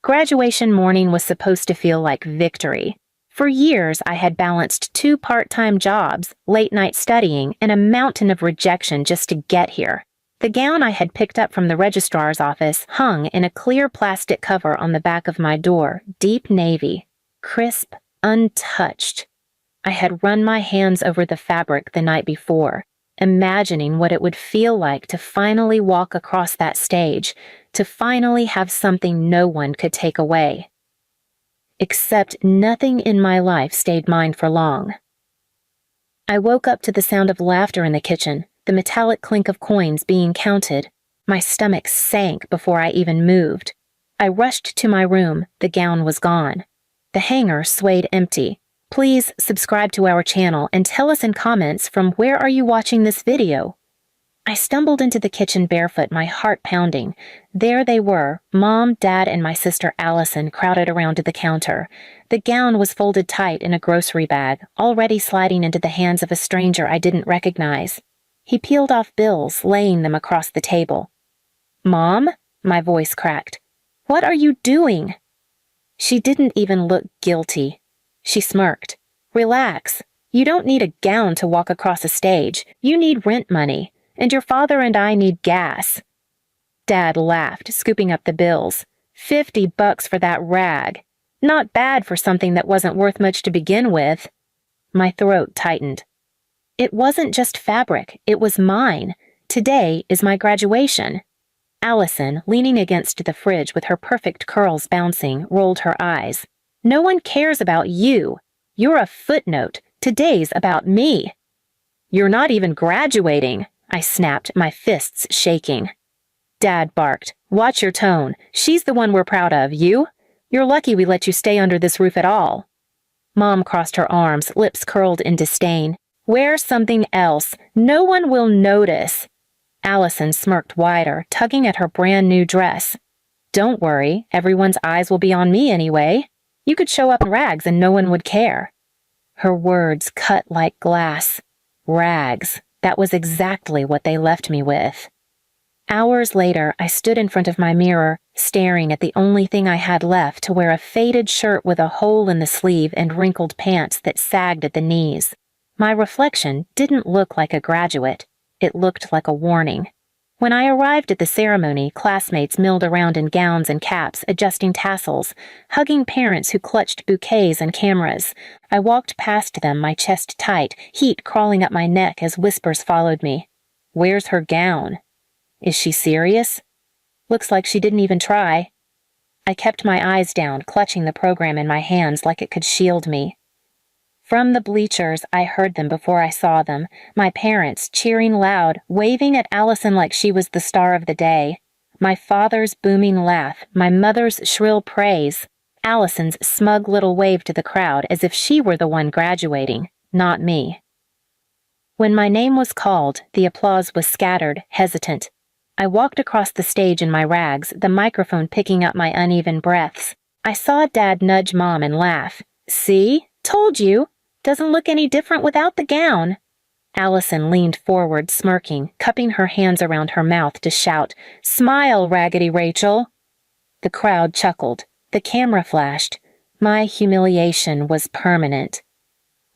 Graduation morning was supposed to feel like victory. For years, I had balanced 2 part-time jobs, late-night studying, and a mountain of rejection just to get here. The gown I had picked up from the registrar's office hung in a clear plastic cover on the back of my door, deep navy, crisp, untouched. I had run my hands over the fabric the night before, imagining what it would feel like to finally walk across that stage, to finally have something no one could take away. Except nothing in my life stayed mine for long. I woke up to the sound of laughter in the kitchen, the metallic clink of coins being counted. My stomach sank before I even moved. I rushed to my room. The gown was gone. The hanger swayed empty. Please subscribe to our channel and tell us in comments from where are you watching this video. I stumbled into the kitchen barefoot, my heart pounding. There they were, Mom, Dad, and my sister Allison crowded around the counter. The gown was folded tight in a grocery bag, already sliding into the hands of a stranger I didn't recognize. He peeled off bills, laying them across the table. "Mom?" my voice cracked. "What are you doing?" She didn't even look guilty. She smirked. "Relax. You don't need a gown to walk across a stage. You need rent money. And your father and I need gas." Dad laughed, scooping up the bills. $50 for that rag. Not bad for something that wasn't worth much to begin with. My throat tightened. It wasn't just fabric, it was mine. Today is my graduation. Allison, leaning against the fridge with her perfect curls bouncing, rolled her eyes. "No one cares about you. You're a footnote. Today's about me." "You're not even graduating," I snapped, my fists shaking. Dad barked. "Watch your tone. She's the one we're proud of. You? You're lucky we let you stay under this roof at all." Mom crossed her arms, lips curled in disdain. "Wear something else. No one will notice." Allison smirked wider, tugging at her brand new dress. "Don't worry, everyone's eyes will be on me anyway. You could show up in rags and no one would care." Her words cut like glass. Rags. That was exactly what they left me with. Hours later, I stood in front of my mirror, staring at the only thing I had left to wear a faded shirt with a hole in the sleeve and wrinkled pants that sagged at the knees. My reflection didn't look like a graduate. It looked like a warning. When I arrived at the ceremony, classmates milled around in gowns and caps, adjusting tassels, hugging parents who clutched bouquets and cameras. I walked past them, my chest tight, heat crawling up my neck as whispers followed me. "Where's her gown? Is she serious? Looks like she didn't even try." I kept my eyes down, clutching the program in my hands like it could shield me. From the bleachers, I heard them before I saw them, my parents cheering loud, waving at Allison like she was the star of the day. My father's booming laugh, my mother's shrill praise, Allison's smug little wave to the crowd as if she were the one graduating, not me. When my name was called, the applause was scattered, hesitant. I walked across the stage in my rags, the microphone picking up my uneven breaths. I saw Dad nudge Mom and laugh. "See? Told you! Doesn't look any different without the gown." Allison leaned forward, smirking, cupping her hands around her mouth to shout, "Smile, Raggedy Rachel!" The crowd chuckled. The camera flashed. My humiliation was permanent.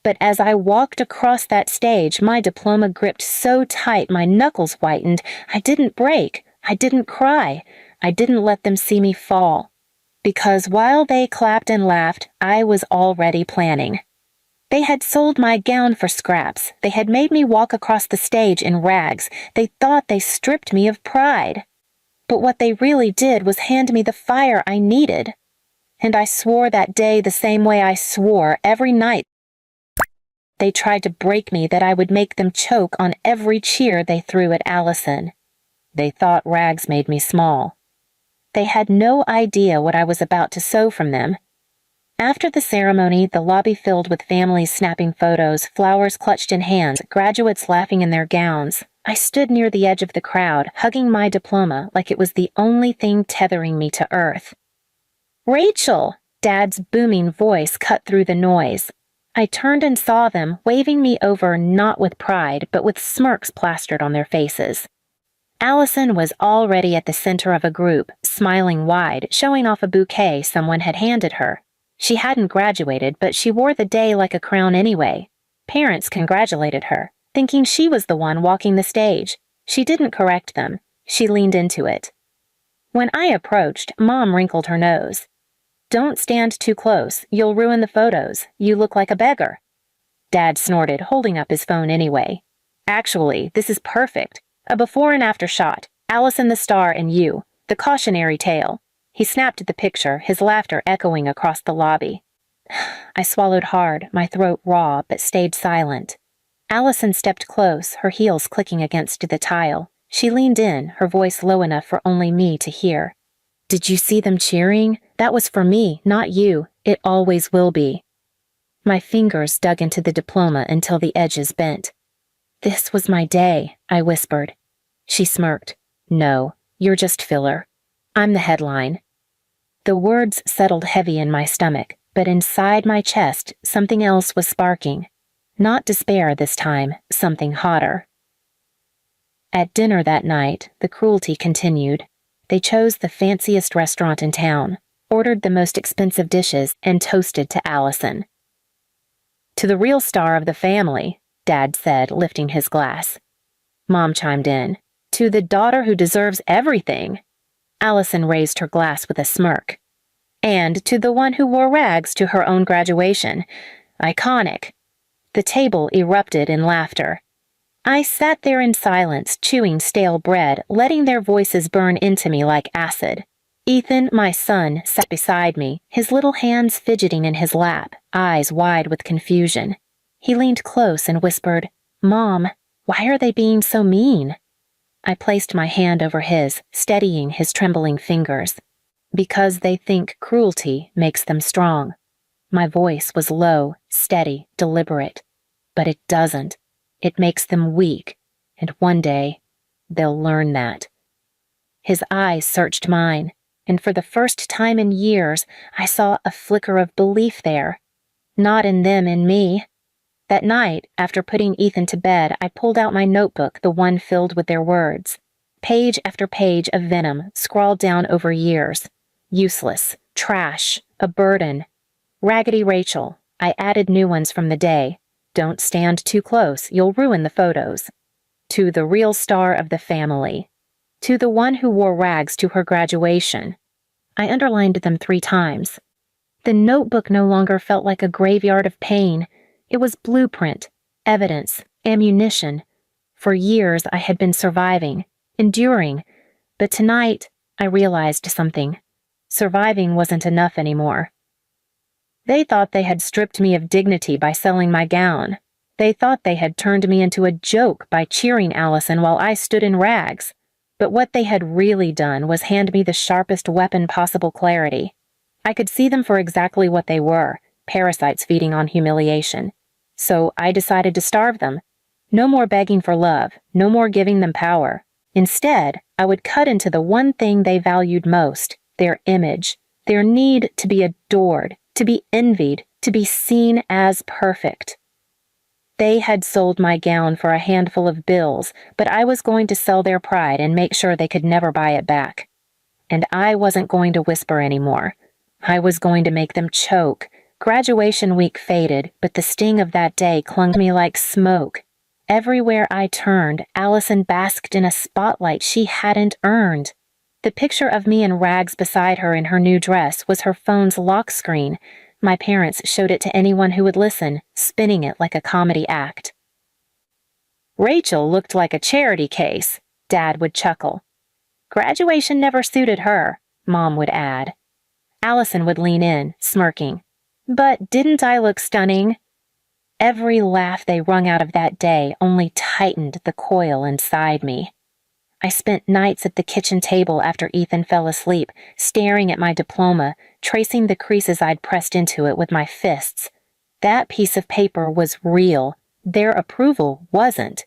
But as I walked across that stage, my diploma gripped so tight my knuckles whitened. I didn't break. I didn't cry. I didn't let them see me fall. Because while they clapped and laughed, I was already planning. They had sold my gown for scraps. They had made me walk across the stage in rags. They thought they stripped me of pride. But what they really did was hand me the fire I needed. And I swore that day the same way I swore every night. They tried to break me that I would make them choke on every cheer they threw at Allison. They thought rags made me small. They had no idea what I was about to sow from them. After the ceremony, the lobby filled with families snapping photos, flowers clutched in hands, graduates laughing in their gowns. I stood near the edge of the crowd, hugging my diploma like it was the only thing tethering me to earth. "Rachel!" Dad's booming voice cut through the noise. I turned and saw them, waving me over not with pride, but with smirks plastered on their faces. Allison was already at the center of a group, smiling wide, showing off a bouquet someone had handed her. She hadn't graduated, but she wore the day like a crown anyway. Parents congratulated her, thinking she was the one walking the stage. She didn't correct them. She leaned into it. When I approached, Mom wrinkled her nose. "Don't stand too close. You'll ruin the photos. You look like a beggar." Dad snorted, holding up his phone anyway. "Actually, this is perfect. A before and after shot. Allison the star and you. The cautionary tale." He snapped at the picture, his laughter echoing across the lobby. I swallowed hard, my throat raw, but stayed silent. Allison stepped close, her heels clicking against the tile. She leaned in, her voice low enough for only me to hear. "Did you see them cheering? That was for me, not you. It always will be." My fingers dug into the diploma until the edges bent. "This was my day," I whispered. She smirked. "No, you're just filler. I'm the headline." The words settled heavy in my stomach, but inside my chest, something else was sparking. Not despair this time, something hotter. At dinner that night, the cruelty continued. They chose the fanciest restaurant in town, ordered the most expensive dishes, and toasted to Allison. "To the real star of the family," Dad said, lifting his glass. Mom chimed in. "To the daughter who deserves everything." Allison raised her glass with a smirk. "And to the one who wore rags to her own graduation. Iconic." The table erupted in laughter. I sat there in silence, chewing stale bread, letting their voices burn into me like acid. Ethan, my son, sat beside me, his little hands fidgeting in his lap, eyes wide with confusion. He leaned close and whispered, "Mom, why are they being so mean?" I placed my hand over his, steadying his trembling fingers. "Because they think cruelty makes them strong." My voice was low, steady, deliberate. But it doesn't. It makes them weak, and one day, they'll learn that. His eyes searched mine, and for the first time in years, I saw a flicker of belief there. Not in them, in me. That night, after putting Ethan to bed, I pulled out my notebook, the one filled with their words. Page after page of venom, scrawled down over years. Useless, trash, a burden. Raggedy Rachel. I added new ones from the day. Don't stand too close, you'll ruin the photos. To the real star of the family. To the one who wore rags to her graduation. I underlined them 3 times. The notebook no longer felt like a graveyard of pain. It was blueprint, evidence, ammunition. For years I had been surviving, enduring, but tonight I realized something. Surviving wasn't enough anymore. They thought they had stripped me of dignity by selling my gown. They thought they had turned me into a joke by cheering Allison while I stood in rags. But what they had really done was hand me the sharpest weapon possible: clarity. I could see them for exactly what they were, parasites feeding on humiliation. So I decided to starve them. No more begging for love, no more giving them power. Instead, I would cut into the one thing they valued most: their image, their need to be adored, to be envied, to be seen as perfect. They had sold my gown for a handful of bills, but I was going to sell their pride and make sure they could never buy it back. And I wasn't going to whisper anymore. I was going to make them choke. Graduation week faded, but the sting of that day clung to me like smoke. Everywhere I turned, Allison basked in a spotlight she hadn't earned. The picture of me in rags beside her in her new dress was her phone's lock screen. My parents showed it to anyone who would listen, spinning it like a comedy act. "Rachel looked like a charity case," Dad would chuckle. "Graduation never suited her," Mom would add. Allison would lean in, smirking. "But didn't I look stunning?" Every laugh they wrung out of that day only tightened the coil inside me. I spent nights at the kitchen table after Ethan fell asleep, staring at my diploma, tracing the creases I'd pressed into it with my fists. That piece of paper was real. Their approval wasn't.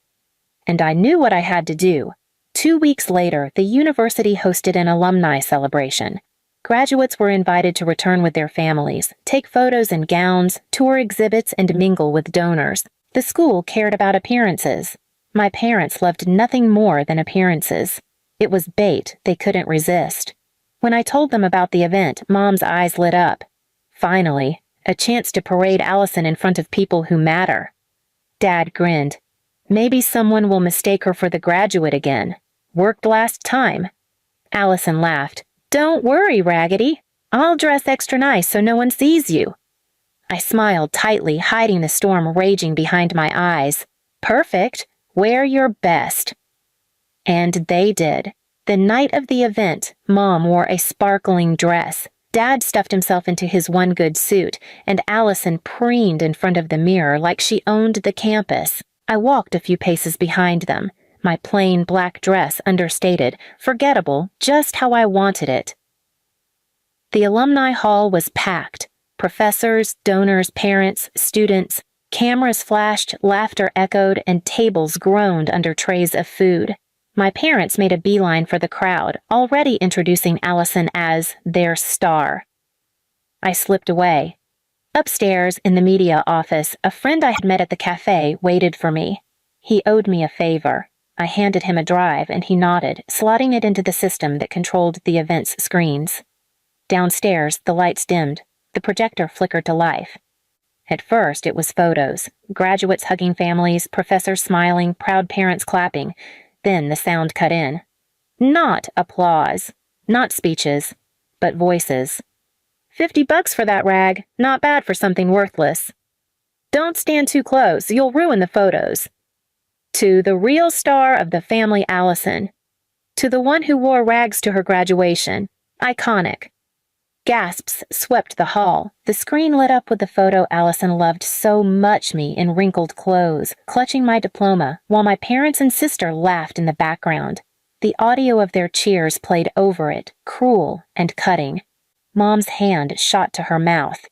And I knew what I had to do. 2 weeks later, the university hosted an alumni celebration. Graduates were invited to return with their families, take photos in gowns, tour exhibits, and mingle with donors. The school cared about appearances. My parents loved nothing more than appearances. It was bait they couldn't resist. When I told them about the event, Mom's eyes lit up. Finally, a chance to parade Allison in front of people who matter. Dad grinned. Maybe someone will mistake her for the graduate again. Worked last time. Allison laughed. Don't worry, Raggedy. I'll dress extra nice so no one sees you. I smiled tightly, hiding the storm raging behind my eyes. Perfect. Wear your best. And they did. The night of the event, Mom wore a sparkling dress. Dad stuffed himself into his one good suit, and Allison preened in front of the mirror like she owned the campus. I walked a few paces behind them, my plain black dress understated, forgettable, just how I wanted it. The alumni hall was packed. Professors, donors, parents, students. Cameras flashed, laughter echoed, and tables groaned under trays of food. My parents made a beeline for the crowd, already introducing Allison as their star. I slipped away. Upstairs, in the media office, a friend I had met at the cafe waited for me. He owed me a favor. I handed him a drive, and he nodded, slotting it into the system that controlled the event's screens. Downstairs, the lights dimmed. The projector flickered to life. At first, it was photos. Graduates hugging families, professors smiling, proud parents clapping. Then the sound cut in. Not applause. Not speeches. But voices. $50 for that rag. Not bad for something worthless. Don't stand too close. You'll ruin the photos. To the real star of the family, Allison. To the one who wore rags to her graduation. Iconic. Gasps swept the hall. The screen lit up with the photo Allison loved so much me in wrinkled clothes, clutching my diploma, while my parents and sister laughed in the background. The audio of their cheers played over it, cruel and cutting. Mom's hand shot to her mouth.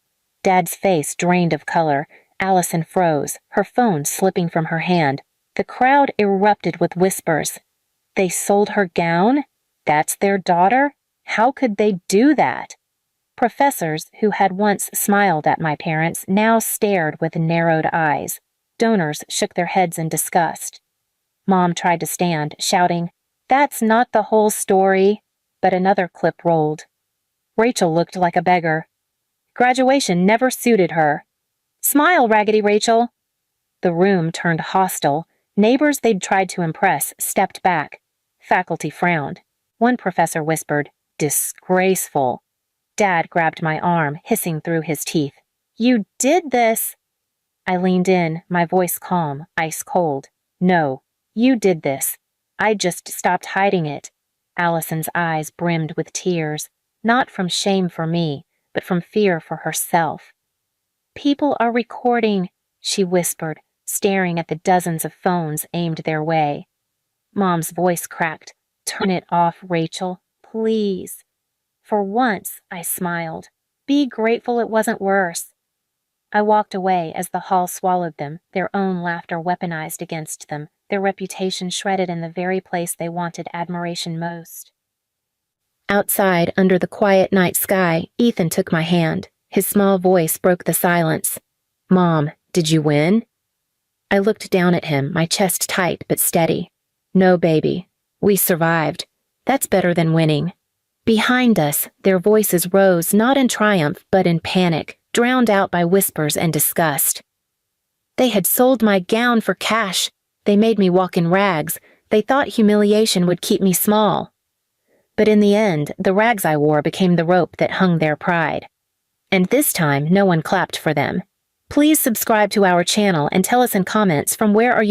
Dad's face drained of color. Allison froze, her phone slipping from her hand. The crowd erupted with whispers. They sold her gown? That's their daughter? How could they do that? Professors who had once smiled at my parents now stared with narrowed eyes. Donors shook their heads in disgust. Mom tried to stand, shouting, "That's not the whole story," but another clip rolled. Rachel looked like a beggar. Graduation never suited her. "Smile, Raggedy Rachel." The room turned hostile. Neighbors they'd tried to impress stepped back. Faculty frowned. One professor whispered, "Disgraceful." Dad grabbed my arm, hissing through his teeth. "You did this!" I leaned in, my voice calm, ice cold. "No, you did this. I just stopped hiding it." Allison's eyes brimmed with tears, not from shame for me, but from fear for herself. "People are recording," she whispered, staring at the dozens of phones aimed their way. Mom's voice cracked. "Turn it off, Rachel, please." For once, I smiled. Be grateful it wasn't worse. I walked away as the hall swallowed them, their own laughter weaponized against them, their reputation shredded in the very place they wanted admiration most. Outside, under the quiet night sky, Ethan took my hand. His small voice broke the silence. "Mom, did you win?" I looked down at him, my chest tight but steady. "No, baby. We survived. That's better than winning." Behind us, their voices rose not in triumph but in panic, drowned out by whispers and disgust. "They had sold my gown for cash. They made me walk in rags. They thought humiliation would keep me small." But in the end, the rags I wore became the rope that hung their pride. And this time, no one clapped for them. Please subscribe to our channel and tell us in comments from where are you